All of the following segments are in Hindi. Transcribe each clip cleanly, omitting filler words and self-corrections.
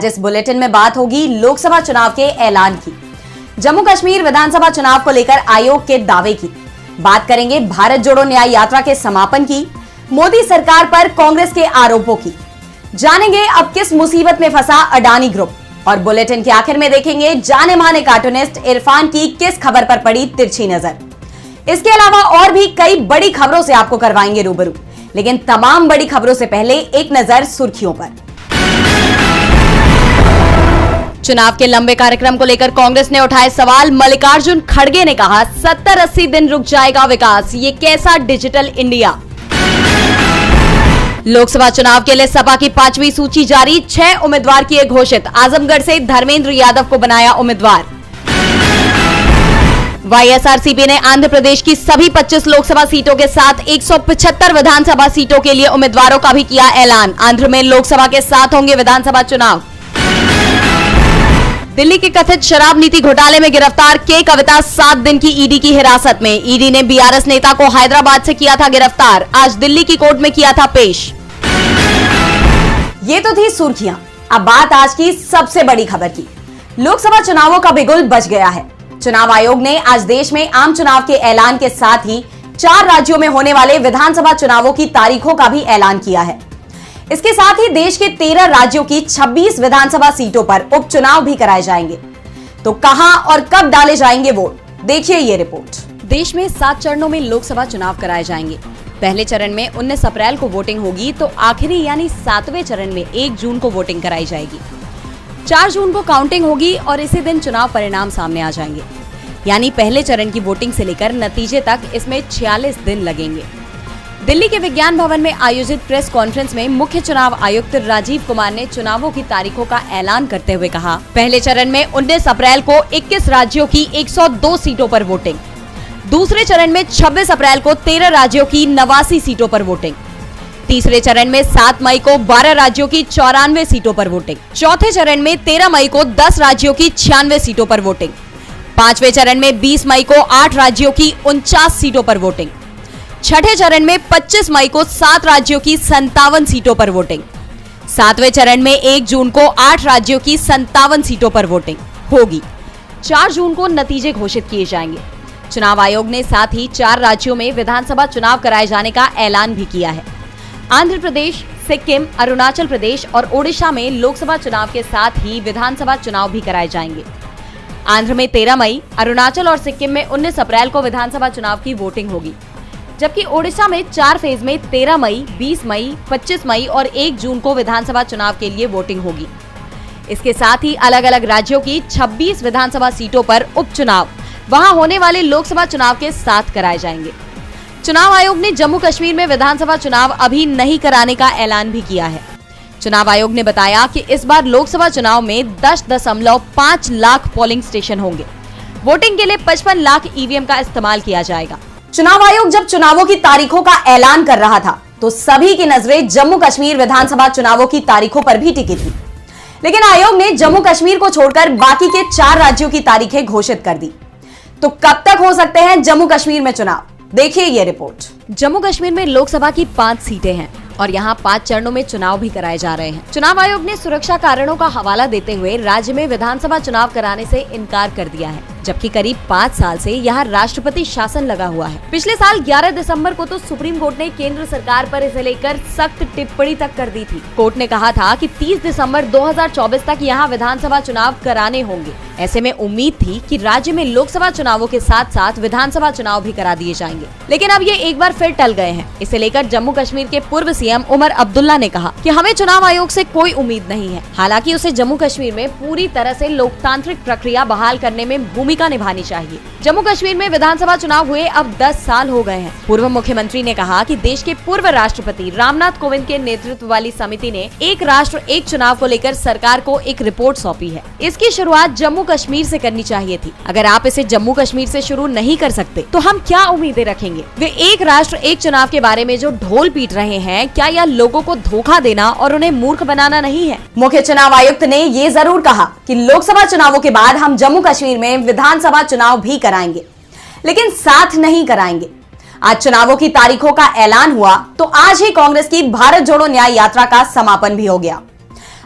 आज इस बुलेटिन में बात होगी लोकसभा चुनाव के ऐलान की, जम्मू कश्मीर विधानसभा चुनाव को लेकर आयोग के दावे की, बात करेंगे भारत जोड़ो न्याय यात्रा के समापन की, मोदी सरकार पर कांग्रेस के आरोपों की, जानेंगे अब किस मुसीबत में फंसा अडानी ग्रुप, और बुलेटिन के आखिर में देखेंगे जाने माने कार्टूनिस्ट इरफान की किस खबर पर पड़ी तिरछी नजर। इसके अलावा और भी कई बड़ी खबरों से आपको करवाएंगे रूबरू, लेकिन तमाम बड़ी खबरों से पहले एक नजर सुर्खियों पर। चुनाव के लंबे कार्यक्रम को लेकर कांग्रेस ने उठाए सवाल। मल्लिकार्जुन खड़गे ने कहा 70-80 दिन रुक जाएगा विकास, ये कैसा डिजिटल इंडिया। लोकसभा चुनाव के लिए सपा की 5वीं सूची जारी, 6 उम्मीदवार किए घोषित। आजमगढ़ से धर्मेंद्र यादव को बनाया उम्मीदवार। वाईएसआरसीपी ने आंध्र प्रदेश की सभी 25 लोकसभा सीटों के साथ 175 विधानसभा सीटों के लिए उम्मीदवारों का भी किया ऐलान। आंध्र में लोकसभा के साथ होंगे विधानसभा चुनाव। दिल्ली के कथित शराब नीति घोटाले में गिरफ्तार के कविता 7 दिन की ईडी की हिरासत में। ईडी ने बीआरएस नेता को हैदराबाद से किया था गिरफ्तार, आज दिल्ली की कोर्ट में किया था पेश। ये तो थी सुर्खियां, अब बात आज की सबसे बड़ी खबर की। लोकसभा चुनावों का बिगुल बज गया है। चुनाव आयोग ने आज देश में आम चुनाव के ऐलान के साथ ही 4 राज्यों में होने वाले विधानसभा चुनावों की तारीखों का भी ऐलान किया है। इसके साथ ही देश के 13 राज्यों की 26 विधानसभा सीटों पर उपचुनाव भी कराए जाएंगे। तो कहां और कब डाले जाएंगे वोट, देखिए ये रिपोर्ट। देश में 7 चरणों में लोकसभा चुनाव कराए जाएंगे। पहले चरण में 19 अप्रैल को वोटिंग होगी, तो आखिरी यानी 7वें चरण में 1 जून को वोटिंग कराई जाएगी। 4 जून को काउंटिंग होगी और इसी दिन चुनाव परिणाम सामने आ जाएंगे। यानी पहले चरण की वोटिंग से लेकर नतीजे तक इसमें 46 दिन लगेंगे। दिल्ली के विज्ञान भवन में आयोजित प्रेस कॉन्फ्रेंस में मुख्य चुनाव आयुक्त राजीव कुमार ने चुनावों की तारीखों का ऐलान करते हुए कहा, पहले चरण में 19 अप्रैल को 21 राज्यों की 102 सीटों पर वोटिंग, दूसरे चरण में 26 अप्रैल को 13 राज्यों की 89 सीटों पर वोटिंग, तीसरे चरण में 7 मई को 12 राज्यों की 94 सीटों पर वोटिंग, चौथे चरण में 13 मई को 10 राज्यों की 96 सीटों पर वोटिंग, 5वें चरण में 20 मई को 8 राज्यों की 49 सीटों पर वोटिंग, छठे चरण में 25 मई को 7 राज्यों की 57 सीटों पर वोटिंग, 7वें चरण में 1 जून को 8 राज्यों की 57 सीटों पर वोटिंग होगी। 4 जून को नतीजे घोषित किए जाएंगे। चुनाव आयोग ने साथ ही 4 राज्यों में विधानसभा चुनाव कराए जाने का ऐलान भी किया है। आंध्र प्रदेश, सिक्किम, अरुणाचल प्रदेश और ओडिशा में लोकसभा चुनाव के साथ ही विधानसभा चुनाव भी कराए जाएंगे। आंध्र में 13 मई, अरुणाचल और सिक्किम में 19 अप्रैल को विधानसभा चुनाव की वोटिंग होगी, जबकि ओडिशा में 4 फेज में 13 मई, 20 मई, 25 मई और 1 जून को विधानसभा चुनाव के लिए वोटिंग होगी। इसके साथ ही अलग अलग राज्यों की 26 विधानसभा सीटों पर उपचुनाव वहां होने वाले लोकसभा चुनाव के साथ कराए जाएंगे। चुनाव आयोग ने जम्मू कश्मीर में विधानसभा चुनाव अभी नहीं कराने का ऐलान भी किया है। चुनाव आयोग ने बताया कि इस बार लोकसभा चुनाव में 10.5 लाख पोलिंग स्टेशन होंगे। वोटिंग के लिए 55 लाख ईवीएम का इस्तेमाल किया जाएगा। चुनाव आयोग जब चुनावों की तारीखों का ऐलान कर रहा था, तो सभी की नजरें जम्मू कश्मीर विधानसभा चुनावों की तारीखों पर भी टिकी थी, लेकिन आयोग ने जम्मू कश्मीर को छोड़कर बाकी के 4 राज्यों की तारीखें घोषित कर दी। तो कब तक हो सकते हैं जम्मू कश्मीर में चुनाव, देखिए ये रिपोर्ट। जम्मू कश्मीर में लोकसभा की 5 सीटें हैं और यहाँ 5 चरणों में चुनाव भी कराए जा रहे हैं। चुनाव आयोग ने सुरक्षा कारणों का हवाला देते हुए राज्य में विधानसभा चुनाव कराने से इनकार कर दिया है, जबकि करीब 5 साल से यहाँ राष्ट्रपति शासन लगा हुआ है। पिछले साल 11 दिसंबर को तो सुप्रीम कोर्ट ने केंद्र सरकार पर इसे लेकर सख्त टिप्पणी तक कर दी थी। कोर्ट ने कहा था कि 30 दिसंबर 2024 तक यहाँ विधानसभा चुनाव कराने होंगे। ऐसे में उम्मीद थी कि राज्य में लोकसभा चुनावों के साथ साथ विधानसभा चुनाव भी करा दिए जाएंगे, लेकिन अब ये एक बार फिर टल गए हैं। इसे लेकर जम्मू कश्मीर के पूर्व सीएम उमर अब्दुल्ला ने कहा कि हमें चुनाव आयोग से कोई उम्मीद नहीं है। हालांकि उसे जम्मू कश्मीर में पूरी तरह से लोकतांत्रिक प्रक्रिया बहाल करने में भूमिका निभानी चाहिए। जम्मू कश्मीर में विधानसभा चुनाव हुए अब 10 साल हो गए हैं। पूर्व मुख्यमंत्री ने कहा कि देश के पूर्व राष्ट्रपति रामनाथ कोविंद के नेतृत्व वाली समिति ने एक राष्ट्र एक चुनाव को लेकर सरकार को एक रिपोर्ट सौंपी है। इसकी शुरुआत जम्मू कश्मीर से करनी चाहिए थी। अगर आप इसे जम्मू कश्मीर से शुरू नहीं कर सकते तो हम क्या उम्मीदें रखेंगे। वे एक राष्ट्र एक चुनाव के बारे में जो ढोल पीट रहे हैं, क्या यह लोगों को धोखा देना और उन्हें मूर्ख बनाना नहीं है। मुख्य चुनाव आयुक्त ने ये जरूर कहा कि लोकसभा चुनावों के बाद हम जम्मू कश्मीर में विधानसभा चुनाव भी कराएंगे, लेकिन साथ नहीं कराएंगे। आज चुनावों की तारीखों का ऐलान हुआ तो आज ही कांग्रेस की भारत जोड़ो न्याय यात्रा का समापन भी हो गया।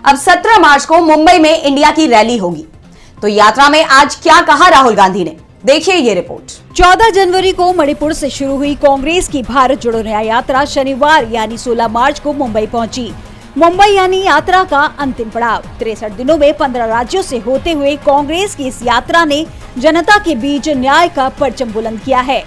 अब 17 मार्च को मुंबई में इंडिया की रैली होगी। तो यात्रा में आज क्या कहा राहुल गांधी ने, देखिए ये रिपोर्ट। 14 जनवरी को मणिपुर से शुरू हुई कांग्रेस की भारत जोड़ो न्याय यात्रा शनिवार यानी 16 मार्च को मुंबई पहुंची। मुंबई यानी यात्रा का अंतिम पड़ाव। 63 दिनों में 15 राज्यों से होते हुए कांग्रेस की इस यात्रा ने जनता के बीच न्याय का परचम बुलंद किया है।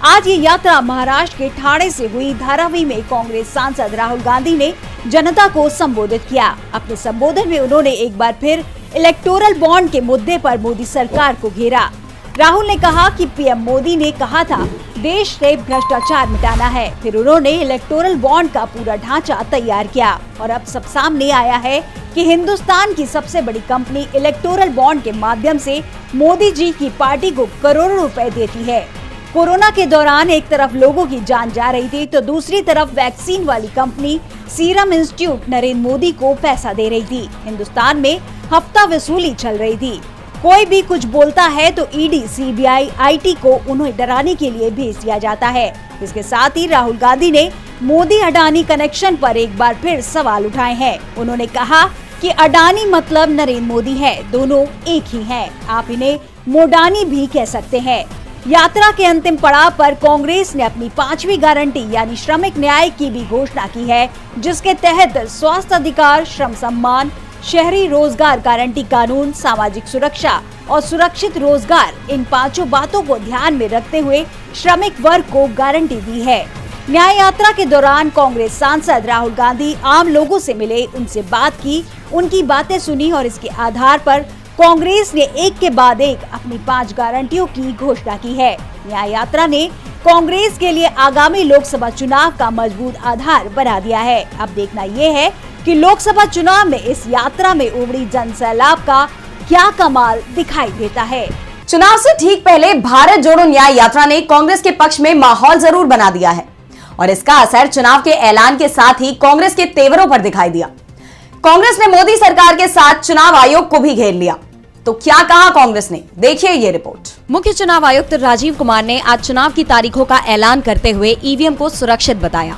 आज ये यात्रा महाराष्ट्र के ठाणे से हुई। धारावी में कांग्रेस सांसद राहुल गांधी ने जनता को संबोधित किया। अपने संबोधन में उन्होंने एक बार फिर इलेक्टोरल बॉन्ड के मुद्दे पर मोदी सरकार को घेरा। राहुल ने कहा कि पीएम मोदी ने कहा था देश से भ्रष्टाचार मिटाना है। फिर उन्होंने इलेक्टोरल बॉन्ड का पूरा ढांचा तैयार किया और अब सब सामने आया है कि हिंदुस्तान की सबसे बड़ी कंपनी इलेक्टोरल बॉन्ड के माध्यम से मोदी जी की पार्टी को करोड़ों रुपए देती है। कोरोना के दौरान एक तरफ लोगों की जान जा रही थी तो दूसरी तरफ वैक्सीन वाली company serum institute Narendra Modi को पैसा दे रही थी। हिंदुस्तान में हफ्ता वसूली चल रही थी। कोई भी कुछ बोलता है तो ईडी, सीबीआई, आईटी को उन्हें डराने के लिए भेज दिया जाता है। इसके साथ ही राहुल गांधी ने मोदी अडानी कनेक्शन पर एक बार फिर सवाल उठाए हैं। उन्होंने कहा कि अडानी मतलब नरेंद्र मोदी है, दोनों एक ही हैं। आप इन्हें मोडानी भी कह सकते हैं। यात्रा के अंतिम पड़ाव पर कांग्रेस ने अपनी 5वीं गारंटी यानी श्रमिक न्याय की भी घोषणा की है, जिसके तहत स्वास्थ्य अधिकार, श्रम सम्मान, शहरी रोजगार गारंटी कानून, सामाजिक सुरक्षा और सुरक्षित रोजगार, इन 5 बातों को ध्यान में रखते हुए श्रमिक वर्ग को गारंटी दी है। न्याय यात्रा के दौरान कांग्रेस सांसद राहुल गांधी आम लोगों से मिले, उनसे बात की, उनकी बातें सुनी और इसके आधार पर कांग्रेस ने एक के बाद एक अपनी 5 गारंटियों की घोषणा की है। न्याय यात्रा ने कांग्रेस के लिए आगामी लोकसभा चुनाव का मजबूत आधार बना दिया है। अब देखना ये है कि लोकसभा चुनाव में इस यात्रा में उमड़ी जन सैलाब का क्या कमाल दिखाई देता है। चुनाव से ठीक पहले भारत जोड़ो न्याय यात्रा ने कांग्रेस के पक्ष में माहौल जरूर बना दिया है और इसका असर चुनाव के ऐलान के साथ ही कांग्रेस के तेवरों पर दिखाई दिया। कांग्रेस ने मोदी सरकार के साथ चुनाव आयोग को भी घेर लिया। तो क्या कहा कांग्रेस ने, देखिए ये रिपोर्ट। मुख्य चुनाव आयुक्त राजीव कुमार ने आज चुनाव की तारीखों का ऐलान करते हुए ईवीएम को सुरक्षित बताया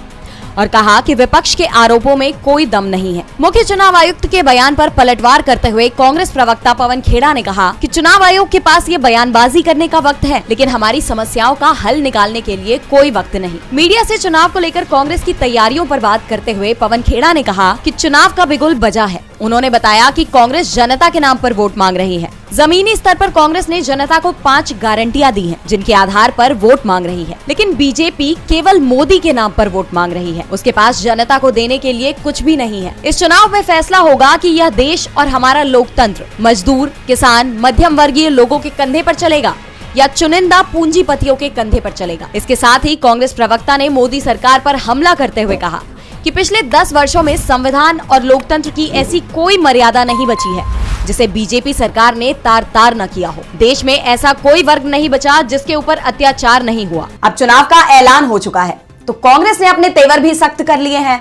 और कहा कि विपक्ष के आरोपों में कोई दम नहीं है। मुख्य चुनाव आयुक्त के बयान पर पलटवार करते हुए कांग्रेस प्रवक्ता पवन खेड़ा ने कहा कि चुनाव आयोग के पास ये बयानबाजी करने का वक्त है, लेकिन हमारी समस्याओं का हल निकालने के लिए कोई वक्त नहीं। मीडिया से चुनाव को लेकर कांग्रेस की तैयारियों पर बात करते हुए पवन खेड़ा ने कहा कि चुनाव का बिगुल बजा है। उन्होंने बताया कि कांग्रेस जनता के नाम पर वोट मांग रही है। जमीनी स्तर पर कांग्रेस ने जनता को 5 गारंटियां दी हैं, जिनके आधार पर वोट मांग रही है, लेकिन बीजेपी केवल मोदी के नाम पर वोट मांग रही है। उसके पास जनता को देने के लिए कुछ भी नहीं है। इस चुनाव में फैसला होगा कि यह देश और हमारा लोकतंत्र मजदूर, किसान, मध्यम वर्गीय लोगों के कंधे पर चलेगा या चुनिंदा पूंजीपतियों के कंधे पर चलेगा। इसके साथ ही कांग्रेस प्रवक्ता ने मोदी सरकार पर हमला करते हुए कहा कि पिछले 10 वर्षों में संविधान और लोकतंत्र की ऐसी कोई मर्यादा नहीं बची है जिसे बीजेपी सरकार ने तार न किया हो। देश में ऐसा कोई वर्ग नहीं बचा जिसके ऊपर अत्याचार नहीं हुआ। अब चुनाव का ऐलान हो चुका है तो कांग्रेस ने अपने तेवर भी सख्त कर लिए हैं,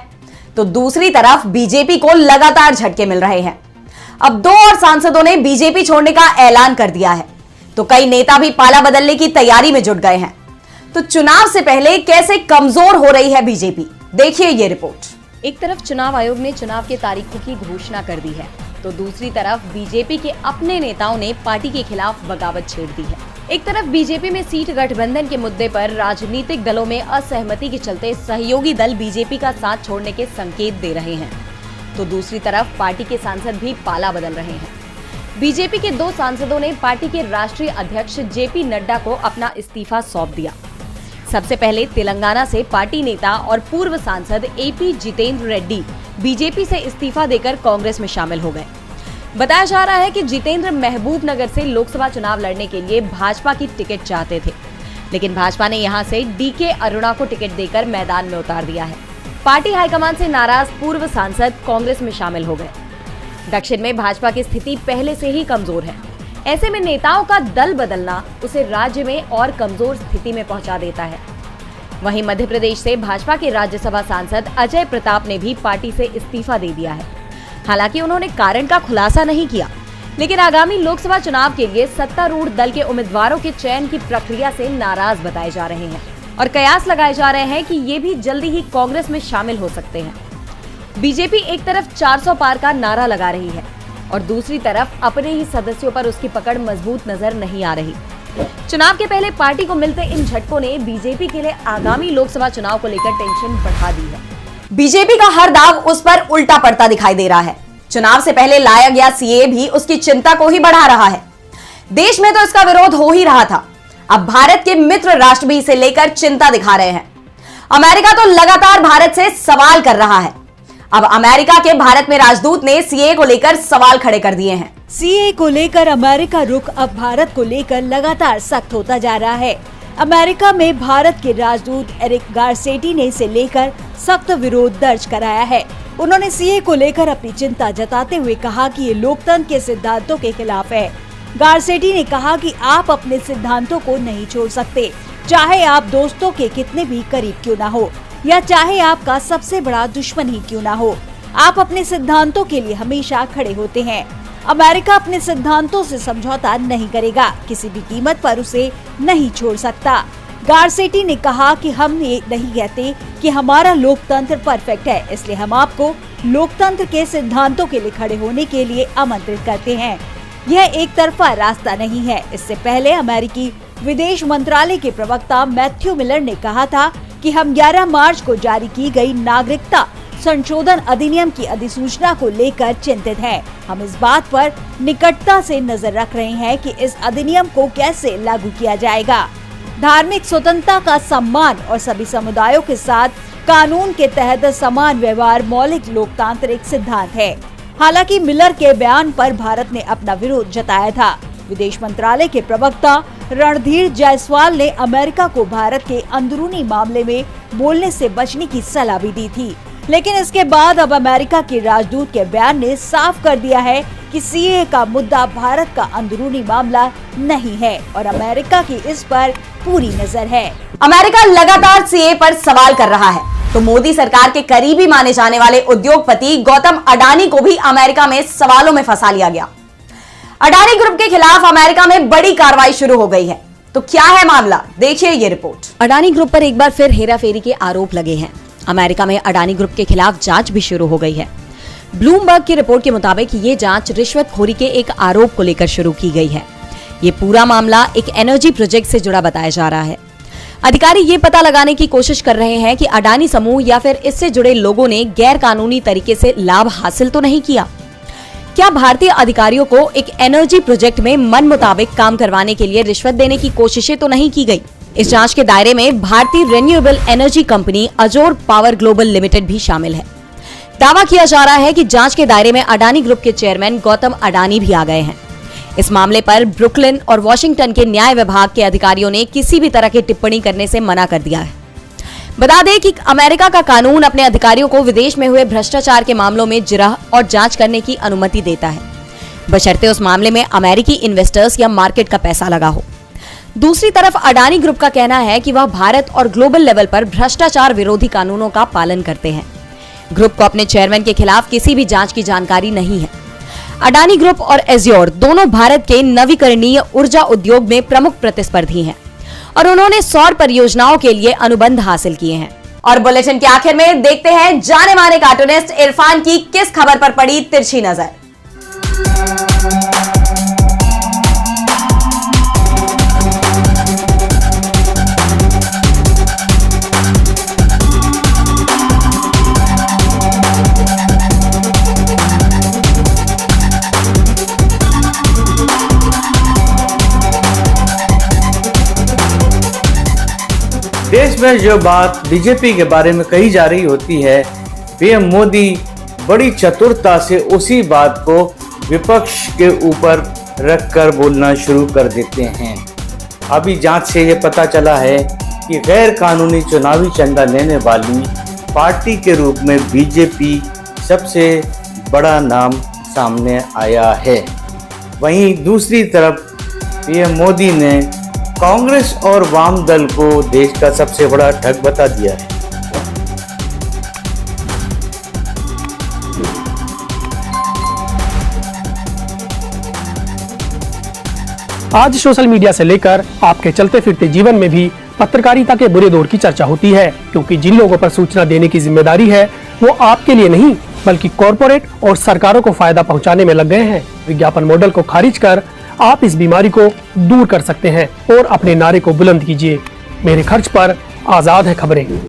तो दूसरी तरफ बीजेपी को लगातार झटके मिल रहे हैं। अब 2 और सांसदों ने बीजेपी छोड़ने का ऐलान कर दिया है, तो कई नेता भी पाला बदलने की तैयारी में जुट गए हैं। तो चुनाव से पहले कैसे कमजोर हो रही है बीजेपी, देखिए ये रिपोर्ट। एक तरफ चुनाव आयोग ने चुनाव की तारीखों की घोषणा कर दी है, तो दूसरी तरफ बीजेपी के अपने नेताओं ने पार्टी के खिलाफ बगावत छेड़ दी है। एक तरफ बीजेपी में सीट गठबंधन के मुद्दे पर राजनीतिक दलों में असहमति के चलते सहयोगी दल बीजेपी का साथ छोड़ने के संकेत दे रहे हैं, तो दूसरी तरफ पार्टी के सांसद भी पाला बदल रहे हैं। बीजेपी के 2 सांसदों ने पार्टी के राष्ट्रीय अध्यक्ष जेपी नड्डा को अपना इस्तीफा सौंप दिया। सबसे पहले तेलंगाना से पार्टी नेता और पूर्व सांसद एपी जितेंद्र रेड्डी बीजेपी से इस्तीफा देकर कांग्रेस में शामिल हो गए। बताया जा रहा है कि जितेंद्र महबूबनगर से लोकसभा चुनाव लड़ने के लिए भाजपा की टिकट चाहते थे, लेकिन भाजपा ने यहां से डीके अरुणा को टिकट देकर मैदान में उतार दिया है। पार्टी हाईकमान से नाराज पूर्व सांसद कांग्रेस में शामिल हो गए। दक्षिण में भाजपा की स्थिति पहले से ही कमजोर है। ऐसे में नेताओं का दल बदलना उसे राज्य में और कमजोर स्थिति में पहुंचा देता है। वहीं मध्य प्रदेश से भाजपा के राज्यसभा सांसद अजय प्रताप ने भी पार्टी से इस्तीफा दे दिया है। हालांकि उन्होंने कारण का खुलासा नहीं किया, लेकिन आगामी लोकसभा चुनाव के लिए सत्तारूढ़ दल के उम्मीदवारों के चयन की प्रक्रिया से नाराज बताए जा रहे हैं और कयास लगाए जा रहे हैं कि ये भी जल्दी ही कांग्रेस में शामिल हो सकते हैं। बीजेपी एक तरफ 400 पार का नारा लगा रही है और दूसरी तरफ अपने ही सदस्यों पर उसकी पकड़ मजबूत नजर नहीं आ रही। चुनाव के पहले पार्टी को मिलते इन झटकों ने बीजेपी के लिए आगामी लोकसभा चुनाव को लेकर टेंशन बढ़ा दी है। बीजेपी का हर दाव उस पर उल्टा पड़ता दिखाई दे रहा है। चुनाव से पहले लाया गया सीए भी उसकी चिंता को ही बढ़ा रहा है। देश में तो इसका विरोध हो ही रहा था, अब भारत के मित्र राष्ट्र भी इसे लेकर चिंता दिखा रहे हैं। अमेरिका तो लगातार भारत से सवाल कर रहा है। अब अमेरिका के भारत में राजदूत ने सीए को लेकर सवाल खड़े कर दिए हैं। सीए को लेकर अमेरिका रुख अब भारत को लेकर लगातार सख्त होता जा रहा है। अमेरिका में भारत के राजदूत एरिक गारसेटी ने इसे लेकर सख्त विरोध दर्ज कराया है। उन्होंने सीए को लेकर अपनी चिंता जताते हुए कहा कि ये लोकतंत्र के सिद्धांतों के खिलाफ है। गारसेटी ने कहा कि आप अपने सिद्धांतों को नहीं छोड़ सकते, चाहे आप दोस्तों के कितने भी करीब क्यों ना हो या चाहे आपका सबसे बड़ा दुश्मन ही क्यों ना हो, आप अपने सिद्धांतों के लिए हमेशा खड़े होते हैं। अमेरिका अपने सिद्धांतों से समझौता नहीं करेगा, किसी भी कीमत पर उसे नहीं छोड़ सकता। गारसेटी ने कहा कि हम ये नहीं कहते कि हमारा लोकतंत्र परफेक्ट है, इसलिए हम आपको लोकतंत्र के सिद्धांतों के लिए खड़े होने के लिए आमंत्रित करते हैं। यह एक तरफा रास्ता नहीं है। इससे पहले अमेरिकी विदेश मंत्रालय के प्रवक्ता मैथ्यू मिलर ने कहा था कि हम 11 मार्च को जारी की गई नागरिकता संशोधन अधिनियम की अधिसूचना को लेकर चिंतित हैं। हम इस बात पर निकटता से नजर रख रहे हैं कि इस अधिनियम को कैसे लागू किया जाएगा। धार्मिक स्वतंत्रता का सम्मान और सभी समुदायों के साथ कानून के तहत समान व्यवहार मौलिक लोकतांत्रिक सिद्धांत है। हालांकि मिलर के बयान पर भारत ने अपना विरोध जताया था। विदेश मंत्रालय के प्रवक्ता रणधीर जायसवाल ने अमेरिका को भारत के अंदरूनी मामले में बोलने से बचने की सलाह भी दी थी, लेकिन इसके बाद अब अमेरिका के राजदूत के बयान ने साफ कर दिया है कि सीए का मुद्दा भारत का अंदरूनी मामला नहीं है और अमेरिका की इस पर पूरी नजर है। अमेरिका लगातार सीए पर सवाल कर रहा है तो मोदी सरकार के करीबी माने जाने वाले उद्योगपति गौतम अडानी को भी अमेरिका में सवालों में फंसा लिया गया। अडानी ग्रुप के खिलाफ अमेरिका में बड़ी कार्रवाई शुरू हो गई है। तो क्या है मामला, देखिए ये रिपोर्ट। अडानी ग्रुप पर एक बार फिर हेराफेरी के आरोप लगे हैं। अमेरिका में अडानी ग्रुप के खिलाफ जांच भी शुरू हो गई है। ब्लूमबर्ग की रिपोर्ट के मुताबिक ये जांच रिश्वतखोरी के एक आरोप को लेकर शुरू की गई है। ये पूरा मामला एक एनर्जी प्रोजेक्ट से जुड़ा बताया जा रहा है। अधिकारी ये पता लगाने की कोशिश कर रहे हैं कि अडानी समूह या फिर इससे जुड़े लोगों ने गैर कानूनी तरीके से लाभ हासिल तो नहीं किया। क्या भारतीय अधिकारियों को एक एनर्जी प्रोजेक्ट में मन मुताबिक काम करवाने के लिए रिश्वत देने की कोशिशें तो नहीं की गई। इस जांच के दायरे में भारतीय रिन्यूएबल एनर्जी कंपनी अजोर पावर ग्लोबल लिमिटेड भी शामिल है। दावा किया जा रहा है कि जांच के दायरे में अडानी ग्रुप के चेयरमैन गौतम अडानी भी आ गए हैं। इस मामले पर ब्रुकलिन और वॉशिंगटन के न्याय विभाग के अधिकारियों ने किसी भी तरह की टिप्पणी करने से मना कर दिया है। बता दें कि अमेरिका का कानून अपने अधिकारियों को विदेश में हुए भ्रष्टाचार के मामलों में जिरह और जांच करने की अनुमति देता है, बशर्ते उस मामले में अमेरिकी इन्वेस्टर्स या मार्केट का पैसा लगा हो। दूसरी तरफ अडानी ग्रुप का कहना है कि वह भारत और ग्लोबल लेवल पर भ्रष्टाचार विरोधी कानूनों का पालन करते हैं। ग्रुप को अपने चेयरमैन के खिलाफ किसी भी जांच की जानकारी नहीं है। अडानी ग्रुप और एज्योर दोनों भारत के नवीकरणीय ऊर्जा उद्योग में प्रमुख प्रतिस्पर्धी हैं और उन्होंने सौर परियोजनाओं के लिए अनुबंध हासिल किए हैं। और बुलेटिन के आखिर में देखते हैं जाने माने कार्टूनिस्ट इरफान की किस खबर पर पड़ी तिरछी नजर। देश में जो बात बीजेपी के बारे में कही जा रही होती है, पीएम मोदी बड़ी चतुरता से उसी बात को विपक्ष के ऊपर रखकर बोलना शुरू कर देते हैं। अभी जांच से ये पता चला है कि गैर कानूनी चुनावी चंदा लेने वाली पार्टी के रूप में बीजेपी सबसे बड़ा नाम सामने आया है। वहीं दूसरी तरफ पीएम मोदी ने कांग्रेस और वाम दल को देश का सबसे बड़ा ठग बता दिया है। आज सोशल मीडिया से लेकर आपके चलते फिरते जीवन में भी पत्रकारिता के बुरे दौर की चर्चा होती है, क्योंकि जिन लोगों पर सूचना देने की जिम्मेदारी है वो आपके लिए नहीं बल्कि कॉरपोरेट और सरकारों को फायदा पहुंचाने में लग गए हैं। विज्ञापन मॉडल को खारिज कर आप इस बीमारी को दूर कर सकते हैं और अपने नारे को बुलंद कीजिए। मेरे खर्च पर आजाद है खबरें।